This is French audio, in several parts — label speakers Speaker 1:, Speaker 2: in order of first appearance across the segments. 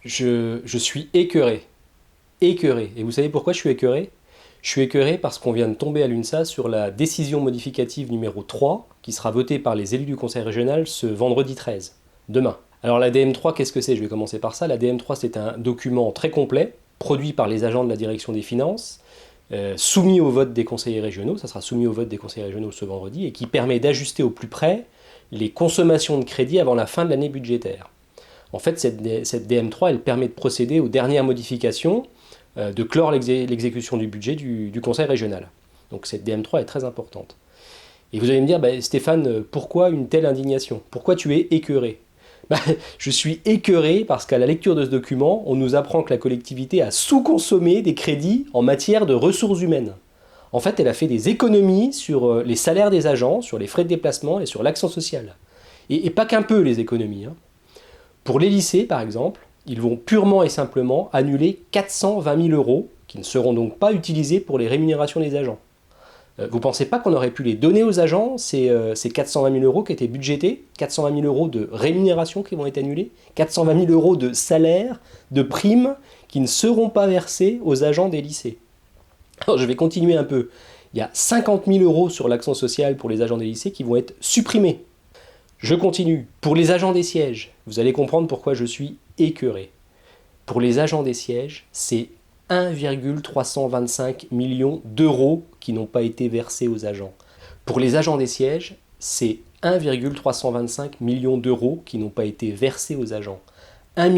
Speaker 1: Je suis écœuré. Écœuré. Et vous savez pourquoi je suis écœuré? Je suis écœuré parce qu'on vient de tomber à l'UNSA sur la décision modificative numéro 3 qui sera votée par les élus du conseil régional ce vendredi 13, demain. Alors la DM3, qu'est-ce que c'est? Je vais commencer par ça. La DM3, c'est un document très complet, produit par les agents de la direction des finances, soumis au vote des conseillers régionaux, ça sera soumis au vote des conseillers régionaux ce vendredi, et qui permet d'ajuster au plus près les consommations de crédit avant la fin de l'année budgétaire. En fait, cette DM3, elle permet de procéder aux dernières modifications, de clore l'exécution du budget du conseil régional. Donc cette DM3 est très importante. Et vous allez me dire, Stéphane, pourquoi une telle indignation? Pourquoi tu es écœuré? Je suis écœuré parce qu'à la lecture de ce document, on nous apprend que la collectivité a sous-consommé des crédits en matière de ressources humaines. En fait, elle a fait des économies sur les salaires des agents, sur les frais de déplacement et sur l'action sociale. Et pas qu'un peu les économies. Pour les lycées, par exemple, ils vont purement et simplement annuler 420 000 euros qui ne seront donc pas utilisés pour les rémunérations des agents. Vous ne pensez pas qu'on aurait pu les donner aux agents, ces 420 000 euros qui étaient budgétés, 420 000 euros de rémunération qui vont être annulés, 420 000 euros de salaires, de primes qui ne seront pas versés aux agents des lycées? Alors je vais continuer un peu. Il y a 50 000 euros sur l'action sociale pour les agents des lycées qui vont être supprimés. Je continue. Pour les agents des sièges, vous allez comprendre pourquoi je suis écœuré. Pour les agents des sièges, c'est 1,325 millions d'euros qui n'ont pas été versés aux agents. Pour les agents des sièges, c'est 1,325 millions d'euros qui n'ont pas été versés aux agents. 1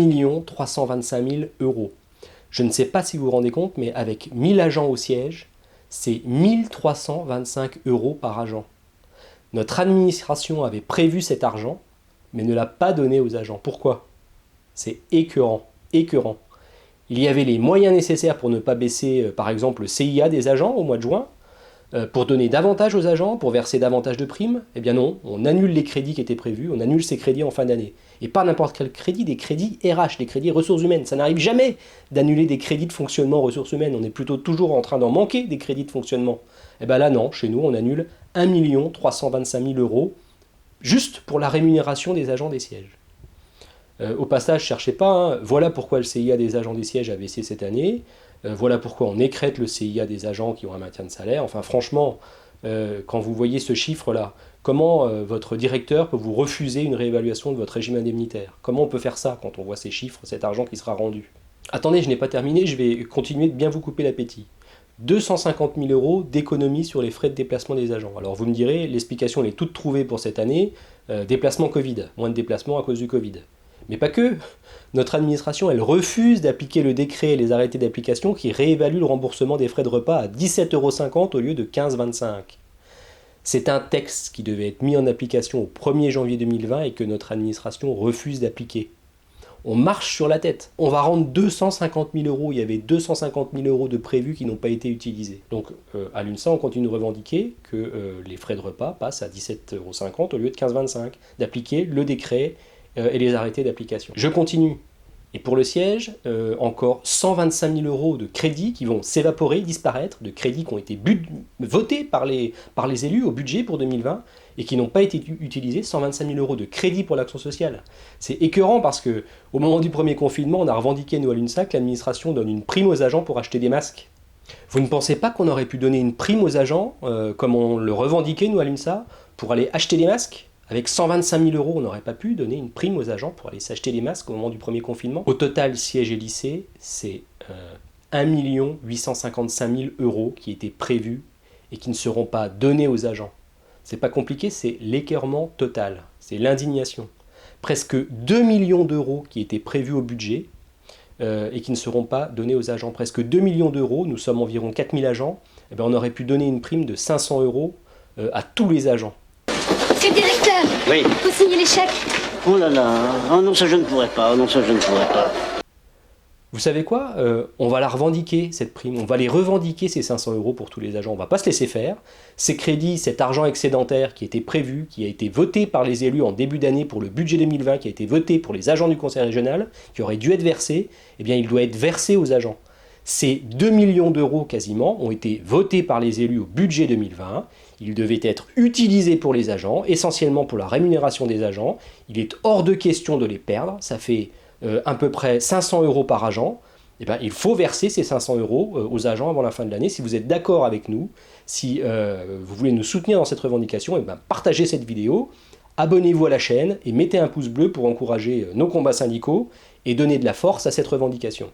Speaker 1: 325 000 euros. Je ne sais pas si vous vous rendez compte, mais avec 1000 agents au siège, c'est 1325 euros par agent. Notre administration avait prévu cet argent, mais ne l'a pas donné aux agents. Pourquoi? C'est écœurant, écœurant. Il y avait les moyens nécessaires pour ne pas baisser, par exemple, le CIA des agents au mois de juin, pour donner davantage aux agents, pour verser davantage de primes. Eh bien non, on annule les crédits qui étaient prévus, on annule ces crédits en fin d'année. Et pas n'importe quel crédit, des crédits RH, des crédits ressources humaines. Ça n'arrive jamais d'annuler des crédits de fonctionnement ressources humaines. On est plutôt toujours en train d'en manquer des crédits de fonctionnement. Et bien là non, chez nous on annule 1 325 000 euros juste pour la rémunération des agents des sièges. Au passage, cherchez pas, voilà pourquoi le CIA des agents des sièges a baissé cette année, voilà pourquoi on écrète le CIA des agents qui ont un maintien de salaire. Enfin franchement, quand vous voyez ce chiffre-là, comment votre directeur peut vous refuser une réévaluation de votre régime indemnitaire? Comment on peut faire ça quand on voit ces chiffres, cet argent qui sera rendu? Attendez, je n'ai pas terminé, je vais continuer de bien vous couper l'appétit. 250 000 euros d'économie sur les frais de déplacement des agents. Alors vous me direz, l'explication elle est toute trouvée pour cette année, déplacement Covid, moins de déplacements à cause du Covid. Mais pas que. Notre administration, elle refuse d'appliquer le décret et les arrêtés d'application qui réévaluent le remboursement des frais de repas à 17,50 € au lieu de 15,25 €. C'est un texte qui devait être mis en application au 1er janvier 2020 et que notre administration refuse d'appliquer. On marche sur la tête. On va rendre 250 000 euros. Il y avait 250 000 euros de prévus qui n'ont pas été utilisés. Donc à l'UNSA, on continue de revendiquer que les frais de repas passent à 17,50 € au lieu de 15,25 €, d'appliquer le décret et les arrêtés d'application. Je continue. Et pour le siège, encore 125 000 euros de crédits qui vont s'évaporer, disparaître, de crédits qui ont été votés par les élus au budget pour 2020 et qui n'ont pas été utilisés, 125 000 euros de crédits pour l'action sociale. C'est écœurant parce qu'au moment du premier confinement, on a revendiqué, nous à l'UNSA, que l'administration donne une prime aux agents pour acheter des masques. Vous ne pensez pas qu'on aurait pu donner une prime aux agents, comme on le revendiquait, nous à l'UNSA, pour aller acheter des masques? Avec 125 000 euros, on n'aurait pas pu donner une prime aux agents pour aller s'acheter des masques au moment du premier confinement. Au total, siège et lycée, c'est 1 855 000 euros qui étaient prévus et qui ne seront pas donnés aux agents. C'est pas compliqué, c'est l'écœurement total, c'est l'indignation. Presque 2 millions d'euros qui étaient prévus au budget et qui ne seront pas donnés aux agents. Presque 2 millions d'euros, nous sommes environ 4 000 agents, et bien on aurait pu donner une prime de 500 euros à tous les agents.
Speaker 2: Monsieur le directeur,
Speaker 3: oui.
Speaker 2: Faut signer les chèques.
Speaker 3: Oh là là, oh non ça je ne pourrais pas, oh non ça je ne pourrais pas.
Speaker 1: Vous savez quoi? On va la revendiquer, cette prime. On va les revendiquer, ces 500 euros pour tous les agents. On ne va pas se laisser faire. Ces crédits, cet argent excédentaire qui était prévu, qui a été voté par les élus en début d'année pour le budget 2020, qui a été voté pour les agents du conseil régional, qui aurait dû être versé, eh bien il doit être versé aux agents. Ces 2 millions d'euros quasiment ont été votés par les élus au budget 2020. Ils devaient être utilisés pour les agents, essentiellement pour la rémunération des agents. Il est hors de question de les perdre. Ça fait à peu près 500 € par agent, eh ben, il faut verser ces 500 € aux agents avant la fin de l'année. Si vous êtes d'accord avec nous, si vous voulez nous soutenir dans cette revendication, eh ben, partagez cette vidéo, abonnez-vous à la chaîne et mettez un pouce bleu pour encourager nos combats syndicaux et donner de la force à cette revendication.